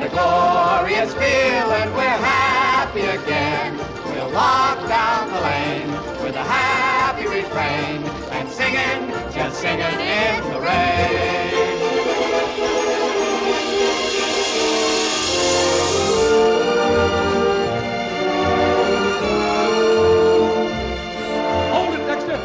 a glorious feeling, we're happy again. We'll walk down the lane with a happy refrain and singing, just singing in the rain. Hold it, Dexter!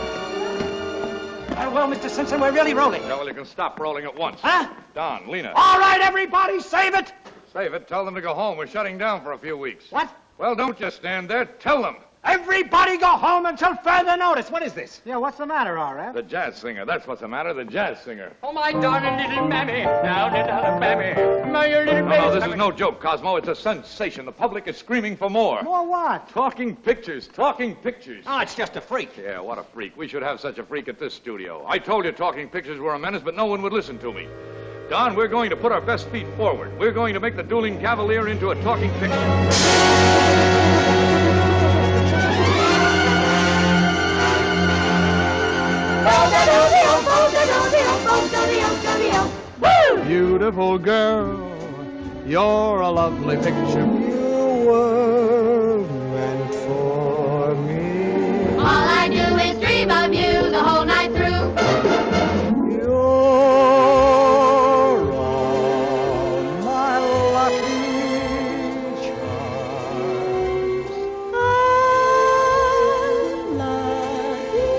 Well, Mr. Simpson, we're really rolling. Yeah, well, you can stop rolling at once. Huh? Don, Lina. All right, everybody, save it! Save it. Tell them to go home. We're shutting down for a few weeks. What? Well, don't just stand there. Tell them. Everybody go home until further notice. What is this? Yeah, what's the matter, R.F.? The jazz singer. That's what's the matter. The jazz singer. Oh, my darling little mammy, now little mammy, my little No, this is no joke, Cosmo. It's a sensation. The public is screaming for more. More what? Talking pictures. Talking pictures. Oh, it's just a freak. Yeah, what a freak. We should have such a freak at this studio. I told you talking pictures were a menace, but no one would listen to me. Don, we're going to put our best feet forward. We're going to make the dueling cavalier into a talking picture. Beautiful girl, you're a lovely picture. You were meant for me. All I do is dream of you the whole night through. You're all my lucky charms. I love you.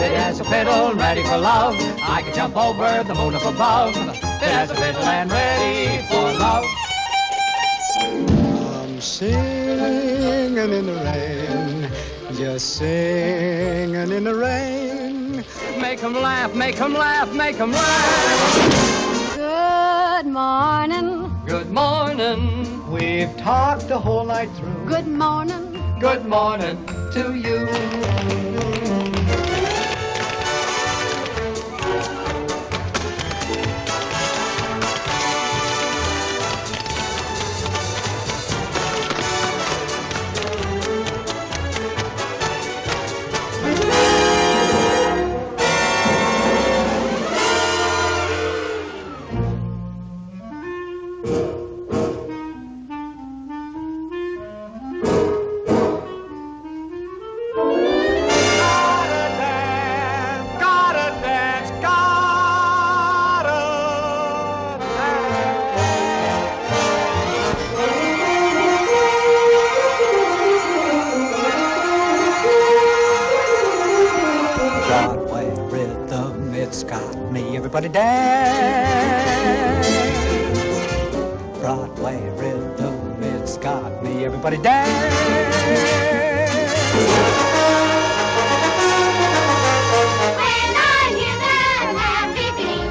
Fit as a fiddle, ready for love. I can jump over the moon up above. Fit as a fiddle and ready for love. I'm singing in the rain, just singing in the rain. Make 'em laugh, make 'em laugh, make 'em laugh. Good morning. Good morning. We've talked the whole night through. Good morning. Good morning to you. Broadway rhythm, it's got me. Everybody dance. Broadway rhythm, it's got me. Everybody dance. When I hear that happy beat,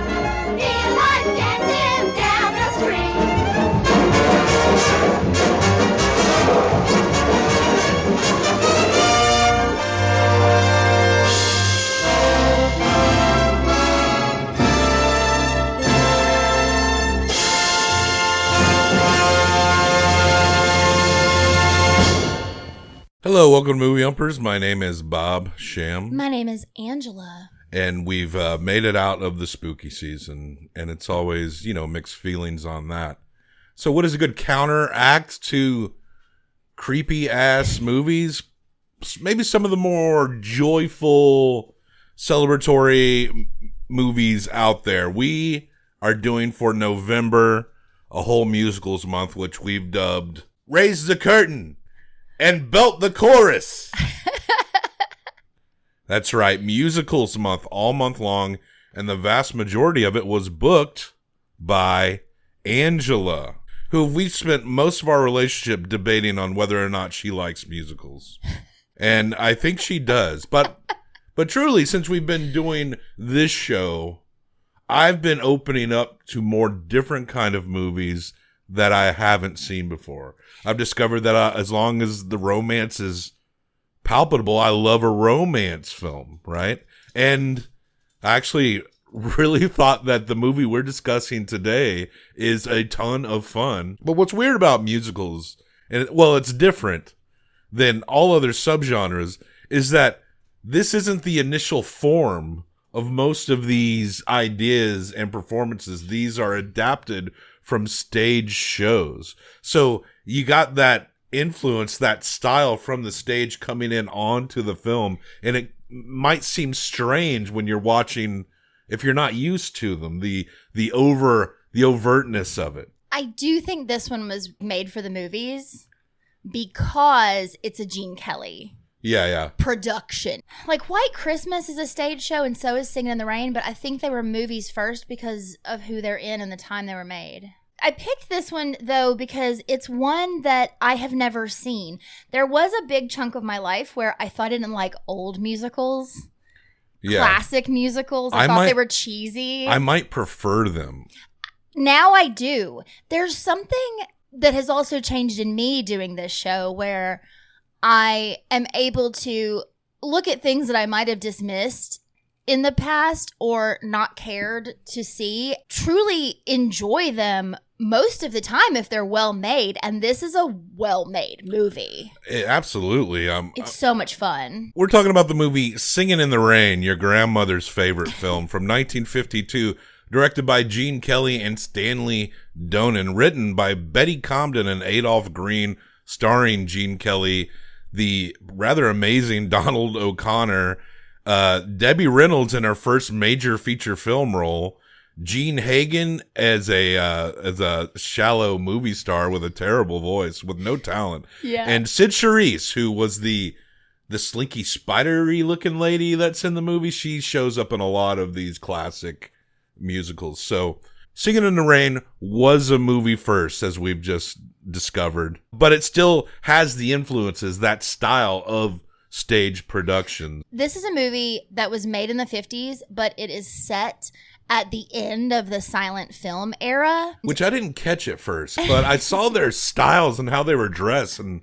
feel like dancing down the Hello, welcome to Movie Umpers. My name is Bob Sham, My name is Angela. and we've made it out of the spooky season, and it's always, mixed feelings on that. So what is a good counteract to creepy-ass movies? Maybe some of the more joyful, celebratory movies out there. We are doing for November a whole musicals month, which we've dubbed Raise the Curtain and Belt the Chorus. That's right, musicals month, all month long, and the vast majority of it was booked by Angela, who we spent most of our relationship debating on whether or not she likes musicals. And I think she does. But truly, since we've been doing this show, I've been opening up to more different kind of movies that I haven't seen before. I've discovered that as long as the romance is palpable, I love a romance film, right? And I actually really thought that the movie we're discussing today is a ton of fun. But what's weird about musicals, and it's different than all other subgenres, is that this isn't the initial form of most of these ideas and performances, these are adapted from stage shows. So you got that influence, that style from the stage coming in onto the film, and it might seem strange when you're watching if you're not used to them, the overtness of it. I do think this one was made for the movies because it's a Gene Kelly production. Like White Christmas is a stage show and so is Singin' in the Rain, but I think they were movies first because of who they're in and the time they were made. I picked this one, though, because it's one that I have never seen. There was a big chunk of my life where I thought I didn't like old musicals, classic musicals. I thought they were cheesy. I might prefer them. Now I do. There's something that has also changed in me doing this show where I am able to look at things that I might have dismissed in the past or not cared to see, truly enjoy them most of the time if they're well made, and this is a well made movie. Absolutely. It's so much fun. We're talking about the movie Singin' in the Rain, your grandmother's favorite film from 1952, directed by Gene Kelly and Stanley Donen, written by Betty Comden and Adolph Green, starring Gene Kelly, the rather amazing Donald O'Connor, Debbie Reynolds in her first major feature film role, Gene Hagen as a shallow movie star with a terrible voice with no talent, and Sid Charisse, who was the slinky spidery looking lady that's in the movie. She shows up in a lot of these classic musicals. So Singin' in the Rain was a movie first, as we've just discovered, but it still has the influences, that style of stage production. This is a movie that was made in the 50s, but it is set at the end of the silent film era. Which I didn't catch at first, but I saw their styles and how they were dressed, and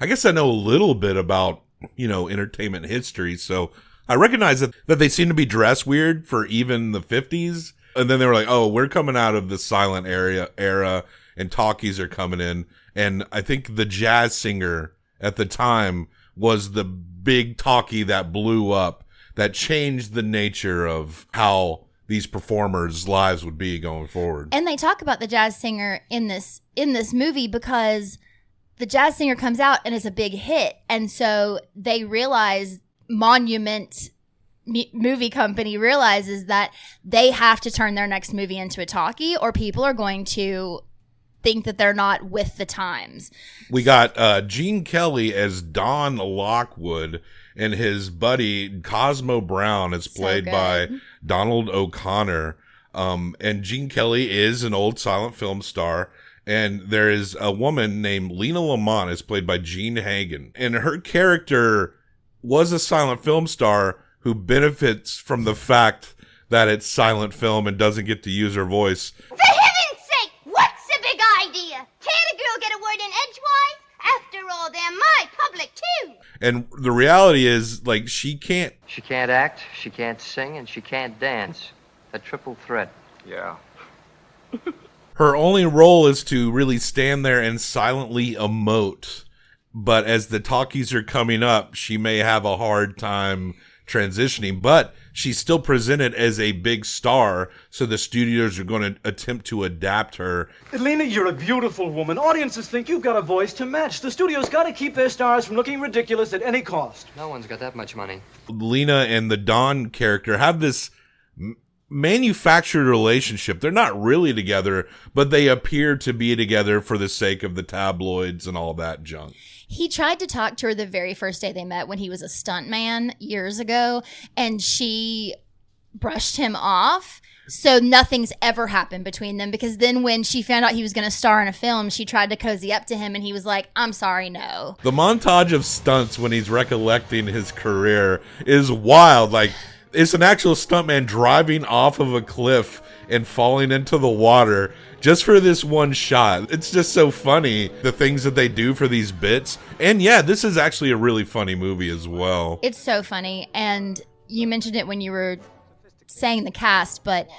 I guess I know a little bit about, entertainment history, so I recognize that they seem to be dressed weird for even the 50s, and then they were like, oh, we're coming out of the silent era, and talkies are coming in, and I think the jazz singer at the time was the big talkie that blew up, that changed the nature of how these performers' lives would be going forward. And they talk about the jazz singer in this movie because the jazz singer comes out and is a big hit. And so they realize, Monument Movie Company realizes that they have to turn their next movie into a talkie or people are going to think that they're not with the times. We got Gene Kelly as Don Lockwood, and his buddy Cosmo Brown is played by Donald O'Connor. And Gene Kelly is an old silent film star. And there is a woman named Lina Lamont is played by Gene Hagen. And her character was a silent film star who benefits from the fact that it's silent film and doesn't get to use her voice. For heaven's sake, what's the big idea? Can't a girl get a word in edgewise? After all, they're my public too. And the reality is, she can't act, she can't sing, and she can't dance. A triple threat. Yeah. Her only role is to really stand there and silently emote. But as the talkies are coming up, she may have a hard time transitioning, but she's still presented as a big star, so the studios are going to attempt to adapt her. Lina, you're a beautiful woman. Audiences think you've got a voice to match. The studio's got to keep their stars from looking ridiculous at any cost. No one's got that much money. Lina and the Don character have this manufactured relationship. They're not really together, but they appear to be together for the sake of the tabloids and all that junk. He tried to talk to her the very first day they met when he was a stuntman years ago, and she brushed him off. So nothing's ever happened between them, because then when she found out he was going to star in a film, she tried to cozy up to him, and he was like, I'm sorry, no. The montage of stunts when he's recollecting his career is wild. It's an actual stuntman driving off of a cliff and falling into the water just for this one shot. It's just so funny, the things that they do for these bits. And yeah, this is actually a really funny movie as well. It's so funny. And you mentioned it when you were saying the cast, but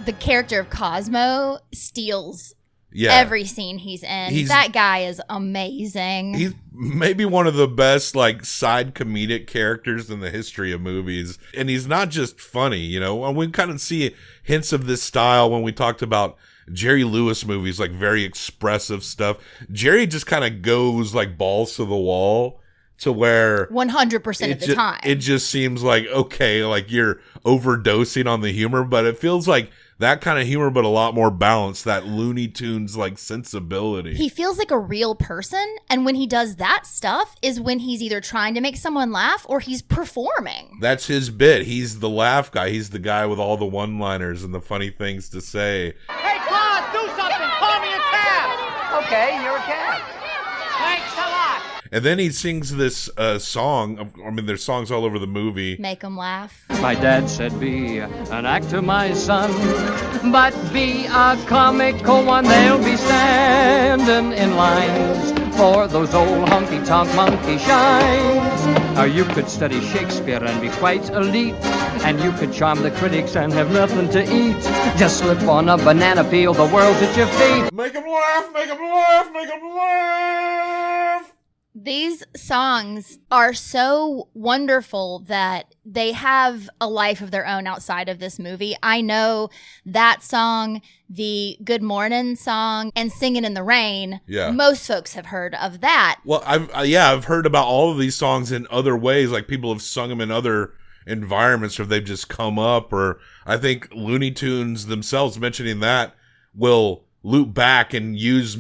the character of Cosmo steals every scene he's in. That guy is amazing. He's maybe one of the best like side comedic characters in the history of movies. And he's not just funny, you know. And we kind of see hints of this style when we talked about Jerry Lewis movies, like very expressive stuff. Jerry just kind of goes like balls to the wall to where 100% of the time. It just seems like, okay, like you're overdosing on the humor, but it feels like that kind of humor, but a lot more balanced, that Looney Tunes like sensibility. He feels like a real person, and when he does that stuff is when he's either trying to make someone laugh or he's performing. That's his bit. He's the laugh guy. He's the guy with all the one-liners and the funny things to say. Hey, Claude, do something. Call me a cab. Okay, you're a cab. Thanks a lot. And then he sings this song. I mean, there's songs all over the movie. Make him laugh. My dad said, be an actor, my son, but be a comical one. They'll be standing in lines for those old honky-tonk monkey shines. You could study Shakespeare and be quite elite, and you could charm the critics and have nothing to eat. Just slip on a banana peel, the world's at your feet. Make him laugh, make him laugh, make him laugh. These songs are so wonderful that they have a life of their own outside of this movie. I know that song, the Good Morning song, and Singin' in the Rain. Yeah. Most folks have heard of that. Well, I've heard about all of these songs in other ways. Like people have sung them in other environments, or they've just come up. Or I think Looney Tunes themselves mentioning that will loop back and use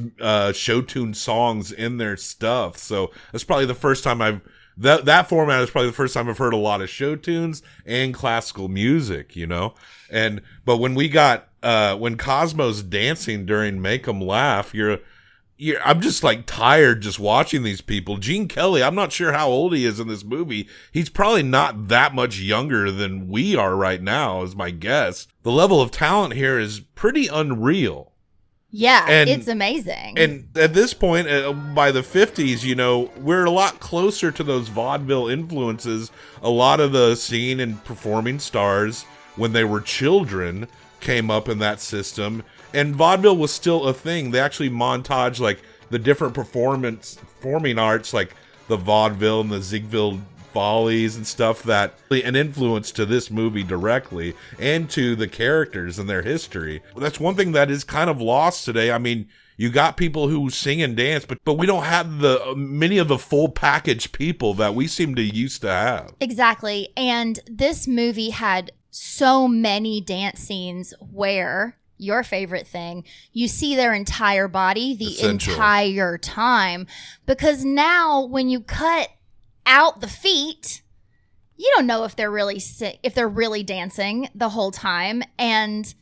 show tune songs in their stuff. So that's probably the first time that format is probably the first time I've heard a lot of show tunes and classical music, you know. But when we got when Cosmo's dancing during Make 'Em Laugh, I'm just like tired just watching these people. Gene Kelly, I'm not sure how old he is in this movie. He's probably not that much younger than we are right now, is my guess. The level of talent here is pretty unreal. Yeah, it's amazing. And at this point, by the 50s, you know, we're a lot closer to those vaudeville influences. A lot of the singing and performing stars, when they were children, came up in that system. And vaudeville was still a thing. They actually montage, like, the different performing arts, like the vaudeville and the Ziegfeld Follies and stuff, that an influence to this movie directly and to the characters and their history. That's one thing that is kind of lost today. I mean, you got people who sing and dance, but we don't have many of the full package people that we seem to used to have. Exactly. And this movie had so many dance scenes where your favorite thing, you see their entire body the entire time, because now when you cut out the feet, you don't know if they're really dancing the whole time. And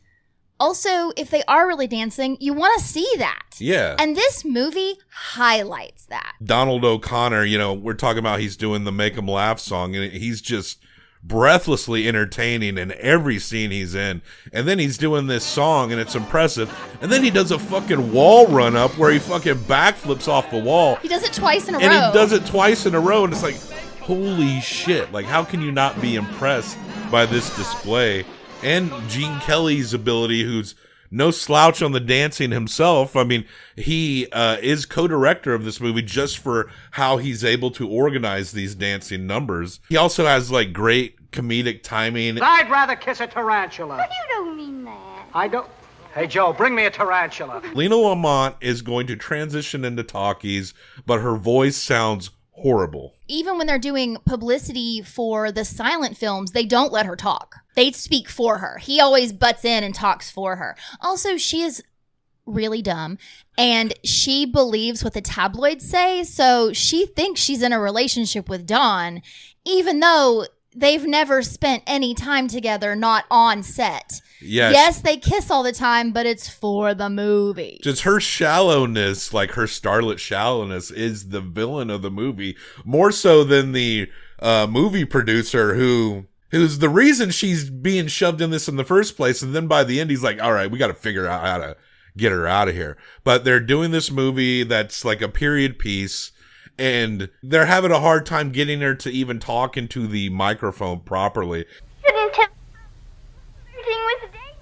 also, if they are really dancing, you want to see that. Yeah. And this movie highlights that. Donald O'Connor, you know, we're talking about he's doing the Make 'Em Laugh song, and he's just breathlessly entertaining in every scene he's in. And then he's doing this song, and it's impressive. And then he does a fucking wall run up where he fucking backflips off the wall. He does it twice in a row. And he does it twice in a row, and it's like, holy shit. Like, how can you not be impressed by this display? And Gene Kelly's ability, who's no slouch on the dancing himself. I mean, he is co-director of this movie just for how he's able to organize these dancing numbers. He also has, like, great comedic timing. I'd rather kiss a tarantula. But you don't mean that. I don't. Hey, Joe, bring me a tarantula. Lina Lamont is going to transition into talkies, but her voice sounds horrible. Even when they're doing publicity for the silent films, they don't let her talk. They speak for her. He always butts in and talks for her. Also, she is really dumb, and she believes what the tabloids say, so she thinks she's in a relationship with Don, even though they've never spent any time together, not on set. Yes, they kiss all the time, but it's for the movie. Just her shallowness, like her starlet shallowness, is the villain of the movie, more so than the movie producer who's the reason she's being shoved in this in the first place. And then by the end, he's like, all right, we got to figure out how to get her out of here. But they're doing this movie that's like a period piece, and they're having a hard time getting her to even talk into the microphone properly. Shouldn't have flirting with dangerous.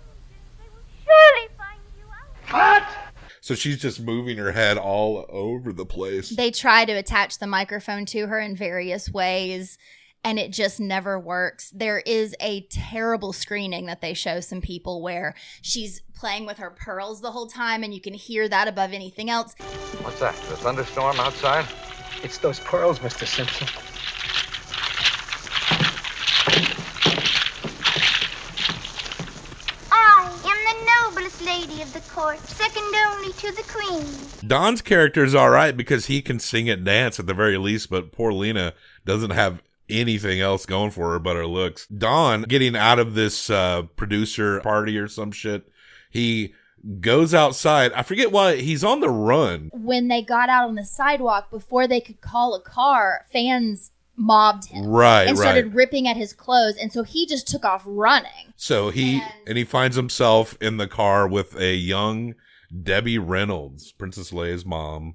They will surely find you out. What? So she's just moving her head all over the place. They try to attach the microphone to her in various ways, and it just never works. There is a terrible screening that they show some people where she's playing with her pearls the whole time, and you can hear that above anything else. What's that? The thunderstorm outside? It's those pearls, Mr. Simpson. I am the noblest lady of the court, second only to the queen. Don's character is all right because he can sing and dance at the very least, but poor Lina doesn't have anything else going for her but her looks. Don, getting out of this producer party or some shit, he goes outside. I forget why. He's on the run. When they got out on the sidewalk, before they could call a car, fans mobbed him. Right, and started ripping at his clothes. And so he just took off running. So he finds himself in the car with a young Debbie Reynolds, Princess Leia's mom.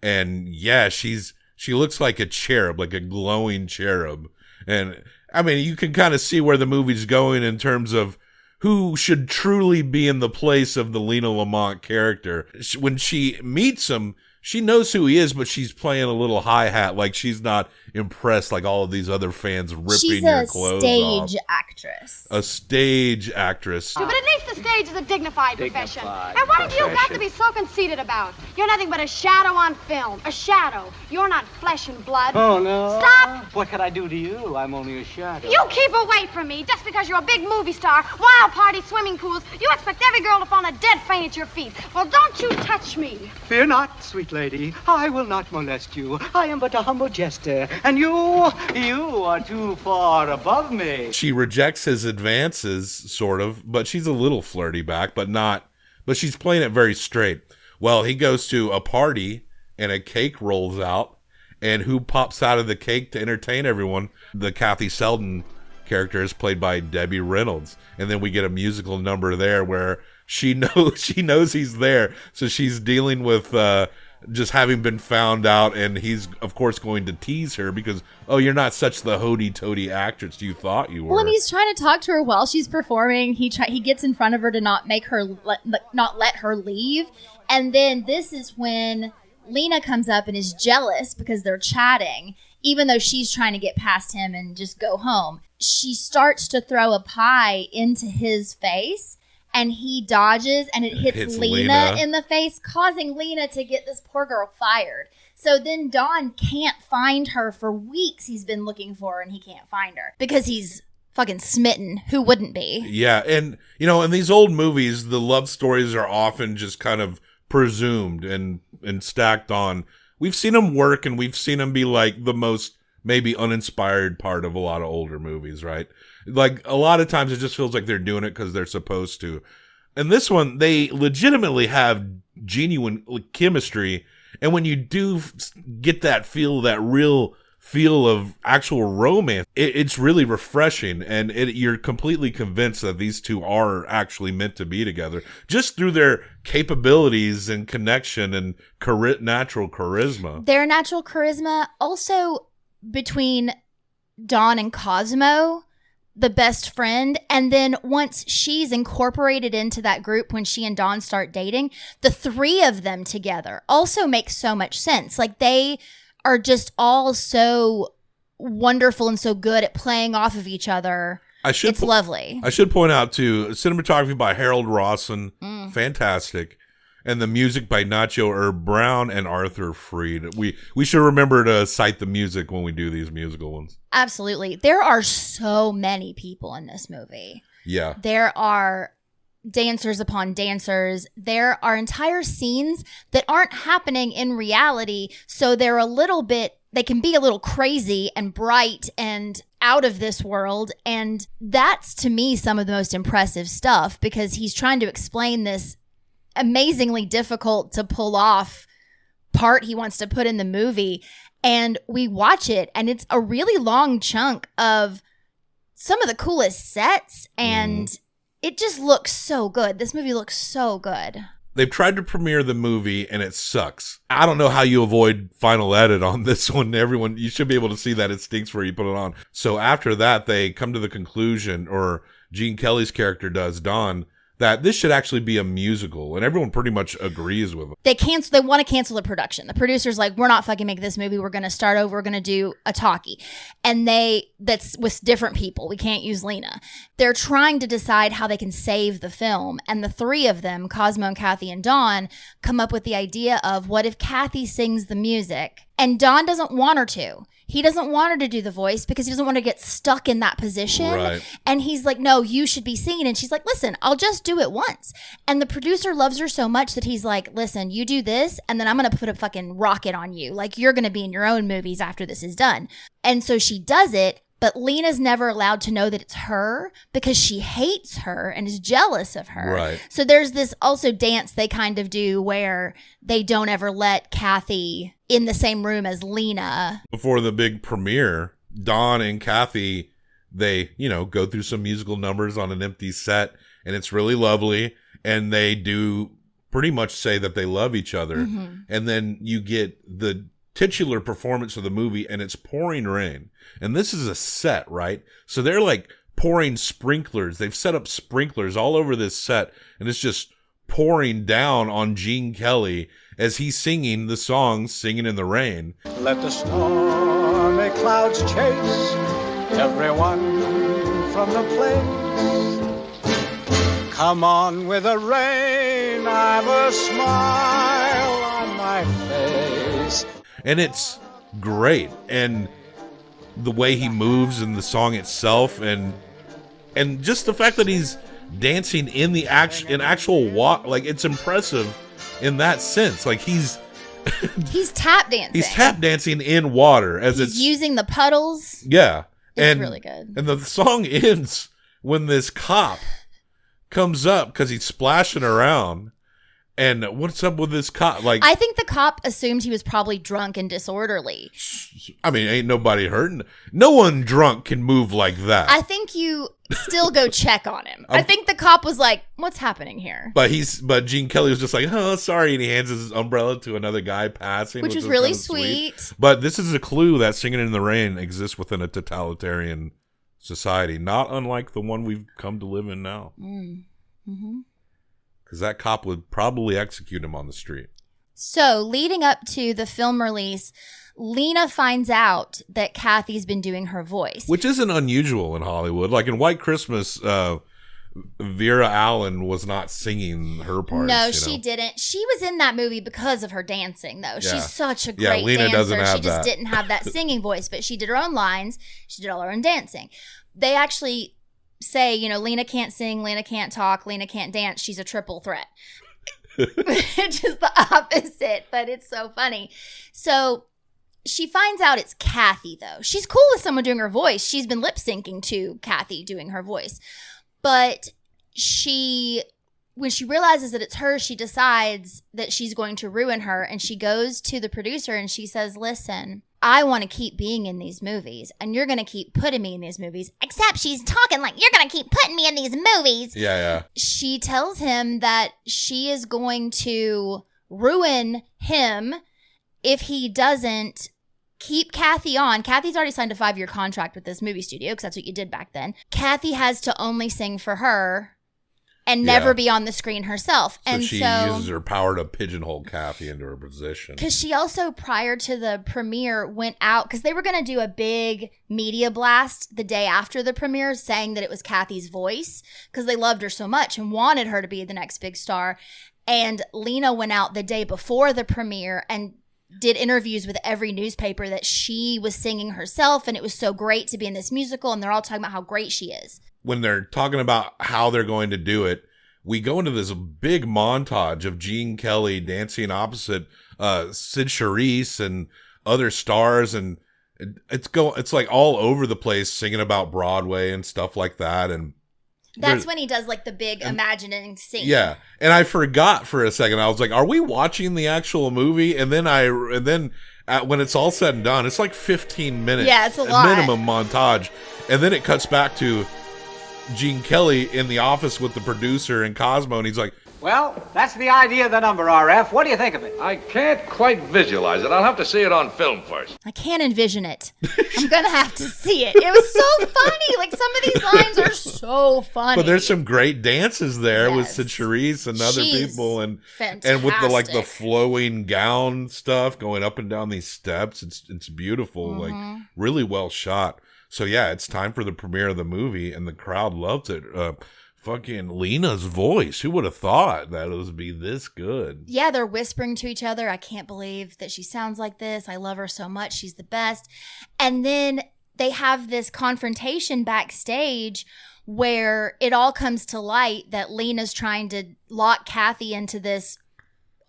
And yeah, she looks like a cherub, like a glowing cherub. And I mean, you can kind of see where the movie's going in terms of who should truly be in the place of the Lina Lamont character. When she meets him, she knows who he is, but she's playing a little hi-hat, like she's not impressed like all of these other fans ripping your clothes off. She's a stage actress. A stage actress. But at least the stage is a dignified profession. And what have you got to be so conceited about? You're nothing but a shadow on film. A shadow. You're not flesh and blood. Oh, no. Stop! What could I do to you? I'm only a shadow. You keep away from me. Just because you're a big movie star, wild party, swimming pools, you expect every girl to fall a dead faint at your feet. Well, don't you touch me. Fear not, sweet lady. I will not molest you. I am but a humble jester. And you are too far above me. She rejects his advances, sort of, but she's a little flirty back, but she's playing it very straight. Well, he goes to a party and a cake rolls out, and who pops out of the cake to entertain everyone? The Kathy Selden character is played by Debbie Reynolds. And then we get a musical number there where she knows he's there, so she's dealing with just having been found out, and he's of course going to tease her because, oh, you're not such the hoity-toity actress you thought you were. Well, and he's trying to talk to her while she's performing. He gets in front of her to not let her leave, and then this is when Lina comes up and is jealous because they're chatting, even though she's trying to get past him and just go home. She starts to throw a pie into his face, and he dodges, and it hits Lina in the face, causing Lina to get this poor girl fired. So then Don can't find her for weeks. He's been looking for her, and he can't find her because he's fucking smitten. Who wouldn't be? Yeah, and, in these old movies, the love stories are often just kind of presumed and stacked on. We've seen them work, and we've seen them be like the most maybe uninspired part of a lot of older movies, right? Like, a lot of times it just feels like they're doing it because they're supposed to. And this one, they legitimately have genuine chemistry. And when you do get that real feel of actual romance, it's really refreshing. And you're completely convinced that these two are actually meant to be together just through their capabilities and connection and natural charisma. Their natural charisma also between Don and Cosmo, the best friend, and then once she's incorporated into that group, when she and Don start dating, the three of them together also makes so much sense. Like, they are just all so wonderful and so good at playing off of each other. It's lovely. I should point out, too, cinematography by Harold Rawson, fantastic. And the music by Nacho Herb Brown and Arthur Freed. We should remember to cite the music when we do these musical ones. Absolutely. There are so many people in this movie. Yeah. There are dancers upon dancers. There are entire scenes that aren't happening in reality, so they can be a little crazy and bright and out of this world. And that's, to me, some of the most impressive stuff, because he's trying to explain this amazingly difficult to pull off part he wants to put in the movie, and we watch it, and it's a really long chunk of some of the coolest sets, and it just looks so good. This movie looks so good. They've tried to premiere the movie, and it sucks. I don't know how you avoid final edit on this one. Everyone, you should be able to see that it stinks where you put it on. So after that, they come to the conclusion, or Gene Kelly's character does, Don, that this should actually be a musical, and everyone pretty much agrees with them. They want to cancel the production. The producer's like, we're not fucking making this movie. We're going to start over. We're going to do a talkie. And that's with different people. We can't use Lina. They're trying to decide how they can save the film. And the three of them, Cosmo and Kathy and Dawn, come up with the idea of what if Kathy sings the music and Dawn doesn't want her to. He doesn't want her to do the voice because he doesn't want to get stuck in that position. Right. And he's like, no, you should be singing. And she's like, listen, I'll just do it once. And the producer loves her so much that he's like, listen, you do this and then I'm going to put a fucking rocket on you. Like, you're going to be in your own movies after this is done. And so she does it. But Lina's never allowed to know that it's her because she hates her and is jealous of her. Right. So there's this also dance they kind of do where they don't ever let Kathy in the same room as Lina. Before the big premiere, Dawn and Kathy, they, go through some musical numbers on an empty set, and it's really lovely. And they do pretty much say that they love each other. Mm-hmm. And then you get the titular performance of the movie, and it's pouring rain. And this is a set, right? So they're like pouring sprinklers. They've set up sprinklers all over this set, and it's just pouring down on Gene Kelly as he's singing the song Singin' in the Rain. Let the stormy clouds chase everyone from the place. Come on with the rain, I've a smile on my face. And it's great. And the way he moves and the song itself, and just the fact that he's dancing in actual walk, like, it's impressive in that sense. Like, he's tap dancing. He's tap dancing in water he's using the puddles. Yeah. It's really good. And the song ends when this cop comes up because he's splashing around. And what's up with this cop? Like, I think the cop assumed he was probably drunk and disorderly. I mean, ain't nobody hurting. No one drunk can move like that. I think you still go check on him. I think the cop was like, what's happening here? But Gene Kelly was just like, oh, sorry. And he hands his umbrella to another guy passing. Which was really sweet. But this is a clue that Singin' in the Rain exists within a totalitarian society, not unlike the one we've come to live in now. Mm-hmm. Because that cop would probably execute him on the street. So, leading up to the film release, Lina finds out that Kathy's been doing her voice. Which isn't unusual in Hollywood. Like in White Christmas, Vera Allen was not singing her parts. No, she didn't. She was in that movie because of her dancing, though. Yeah. She's such a great Lina dancer. Doesn't have she just didn't have that singing voice, but she did her own lines. She did all her own dancing. They actually say, Lina can't sing, Lina can't talk, Lina can't dance. She's a triple threat. Which is the opposite, but it's so funny. So she finds out it's Kathy, though. She's cool with someone doing her voice. She's been lip syncing to Kathy doing her voice. But when she realizes that it's her, she decides that she's going to ruin her. And she goes to the producer and she says, listen, I want to keep being in these movies, and you're going to keep putting me in these movies. Except she's talking like, you're going to keep putting me in these movies. Yeah. She tells him that she is going to ruin him if he doesn't keep Kathy on. Kathy's already signed a 5-year contract with this movie studio, because that's what you did back then. Kathy has to only sing for her and never be on the screen herself. So she uses her power to pigeonhole Kathy into her position. Because she also, prior to the premiere, went out, because they were going to do a big media blast the day after the premiere saying that it was Kathy's voice, because they loved her so much and wanted her to be the next big star. And Lina went out the day before the premiere and did interviews with every newspaper that she was singing herself, and it was so great to be in this musical, and they're all talking about how great she is. When they're talking about how they're going to do it, we go into this big montage of Gene Kelly dancing opposite Sid Charisse and other stars, and it's like all over the place, singing about Broadway and stuff like that. And that's when he does like the big imagining scene. Yeah, and I forgot for a second. I was like, "Are we watching the actual movie?" And then when it's all said and done, it's like 15 minutes. Yeah, it's a lot. Minimum montage, and then it cuts back to Gene Kelly in the office with the producer and Cosmo, and he's like, Well, that's the idea of the number, RF. What do you think of it? I can't quite visualize it. I'll have to see it on film first. I can't envision it. I'm going to have to see it. It was so funny. Like, some of these lines are so funny. But there's some great dances there with Charisse and other people. And with the flowing gown stuff going up and down these steps. It's beautiful. Like, really well shot. So, yeah, it's time for the premiere of the movie, and the crowd loves it. Fucking Lina's voice. Who would have thought that it would be this good? Yeah, they're whispering to each other. I can't believe that she sounds like this. I love her so much. She's the best. And then they have this confrontation backstage where it all comes to light that Lina's trying to lock Kathy into this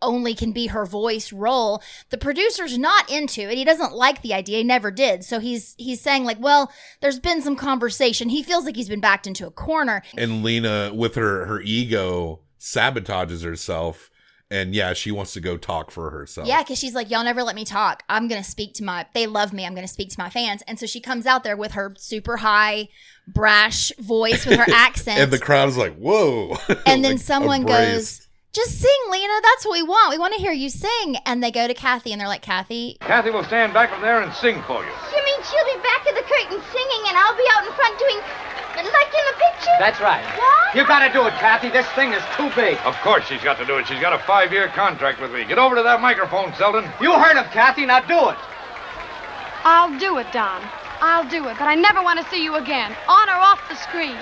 only can be her voice role. The producer's not into it. He doesn't like the idea. He never did. So he's saying, like, well, there's been some conversation. He feels like he's been backed into a corner. And Lina, with her ego, sabotages herself. And yeah, she wants to go talk for herself. Yeah, because she's like, y'all never let me talk. I'm going to speak to they love me. I'm going to speak to my fans. And so she comes out there with her super high, brash voice with her accent. And the crowd is like, whoa. And then someone goes, just sing, Lina. That's what we want. We want to hear you sing. And they go to Kathy, and they're like, Kathy will stand back from there and sing for you. You mean she'll be back of the curtain singing, and I'll be out in front doing, like in the picture? That's right. What? You gotta do it, Kathy. This thing is too big. Of course she's got to do it. She's got a 5-year contract with me. Get over to that microphone, Selden. You heard him, Kathy. Now do it. I'll do it, Don. I'll do it, but I never want to see you again, on or off the screen.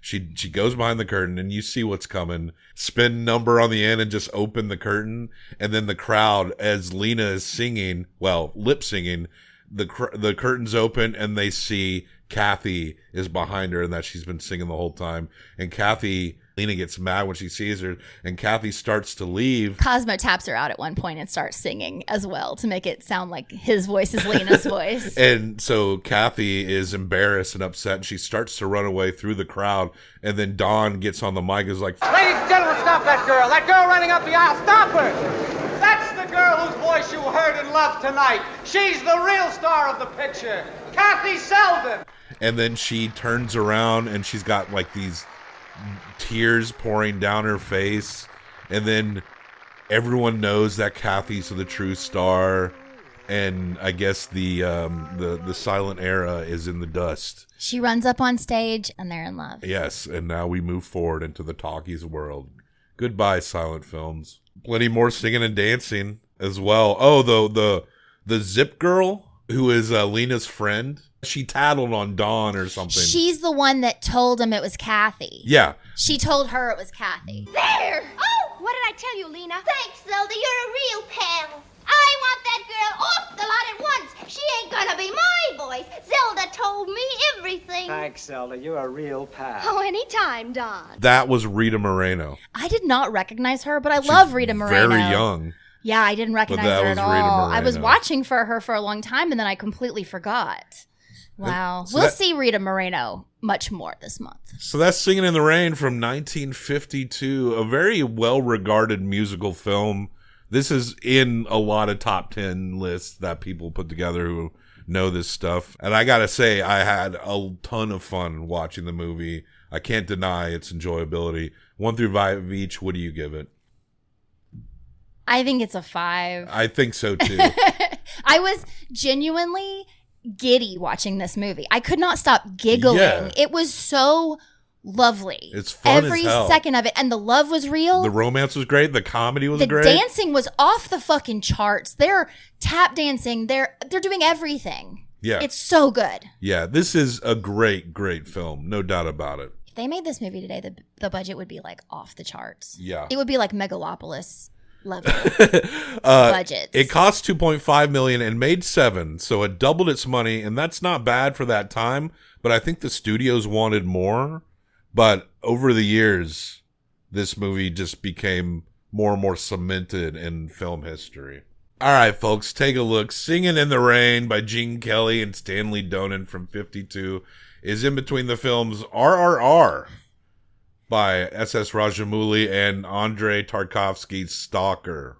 She goes behind the curtain, and you see what's coming. Spin number on the end and just open the curtain. And then the crowd, as Lina is singing, well, lip singing, the curtains open, and they see Kathy is behind her and that she's been singing the whole time. And Lina gets mad when she sees her, and Kathy starts to leave. Cosmo taps her out at one point and starts singing as well to make it sound like his voice is Lina's voice. And so Kathy is embarrassed and upset, and she starts to run away through the crowd. And then Don gets on the mic and is like, ladies and gentlemen, stop that girl. That girl running up the aisle. Stop her. That's the girl whose voice you heard and loved tonight. She's the real star of the picture, Kathy Selden. And then she turns around, and she's got like these tears pouring down her face, and then everyone knows that Kathy's the true star, and I guess the silent era is in the dust. She runs up on stage, and they're in love. Yes, and now we move forward into the talkies world. Goodbye, silent films. Plenty more singing and dancing as well. Oh, the Zip girl, who is Lina's friend. She tattled on Dawn or something. She's the one that told him it was Kathy. Yeah. She told her it was Kathy. There! Oh, what did I tell you, Lina? Thanks, Zelda. You're a real pal. I want that girl off the lot at once. She ain't gonna be my voice. Zelda told me everything. Thanks, Zelda. You're a real pal. Oh, anytime, Don. That was Rita Moreno. I did not recognize her, but I love Rita Moreno. Very young. Yeah, I didn't recognize her at all. I was watching for her for a long time, and then I completely forgot. Wow. We'll see Rita Moreno much more this month. So that's Singin' in the Rain from 1952, a very well-regarded musical film. This is in a lot of top 10 lists that people put together who know this stuff. And I gotta say, I had a ton of fun watching the movie. I can't deny its enjoyability. 1 through 5 each, what do you give it? I think it's a 5. I think so, too. I was genuinely giddy watching this movie. I could not stop giggling. Yeah. It was so lovely. It's fun every as hell. Second of it, and the love was real. The romance was great. The comedy was great. The dancing was off the fucking charts. They're tap dancing. They're doing everything. Yeah, it's so good. Yeah, this is a great film. No doubt about it. If they made this movie today, the budget would be like off the charts. Yeah, it would be like Megalopolis level budgets. It cost $2.5 million and made $7 million, so it doubled its money, and that's not bad for that time. But I think the studios wanted more. But over the years, this movie just became more and more cemented in film history. All right, folks, take a look. Singin' in the Rain by Gene Kelly and Stanley Donen from 52 is in between the films RRR by S.S. Rajamouli and Andrei Tarkovsky's Stalker.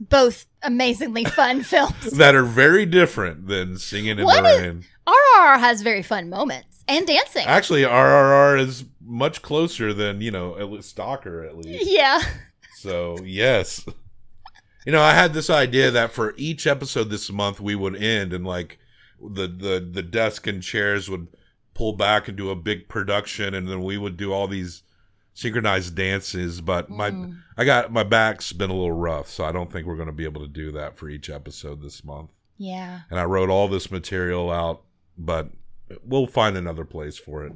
both amazingly fun films that are very different than Singin' in the Rain. RRR has very fun moments and dancing. Actually, RRR is much closer than, Stalker at least. Yeah. So, yes. I had this idea that for each episode this month we would end and like the desk and chairs would pull back and do a big production and then we would do all these synchronized dances, but my back's been a little rough, so I don't think we're going to be able to do that for each episode this month. Yeah. And I wrote all this material out, but we'll find another place for it.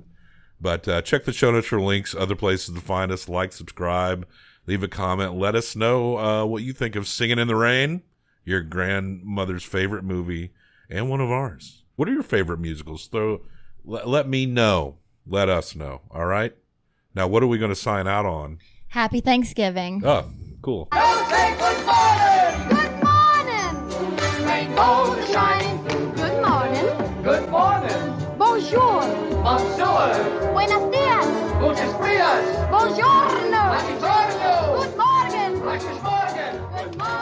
But check the show notes for links, other places to find us, like, subscribe, leave a comment, let us know what you think of Singin' in the Rain, your grandmother's favorite movie, and one of ours. What are your favorite musicals? Let me know. Let us know, all right? Now, what are we going to sign out on? Happy Thanksgiving. Oh, cool. Say good morning. Good morning. Rainbows are shining. Good morning. Good morning. Bonjour. Bonjour. Buenos dias. Muchas frias. Buongiorno. Buongiorno. Good morning. Guten Morgen. Good morning.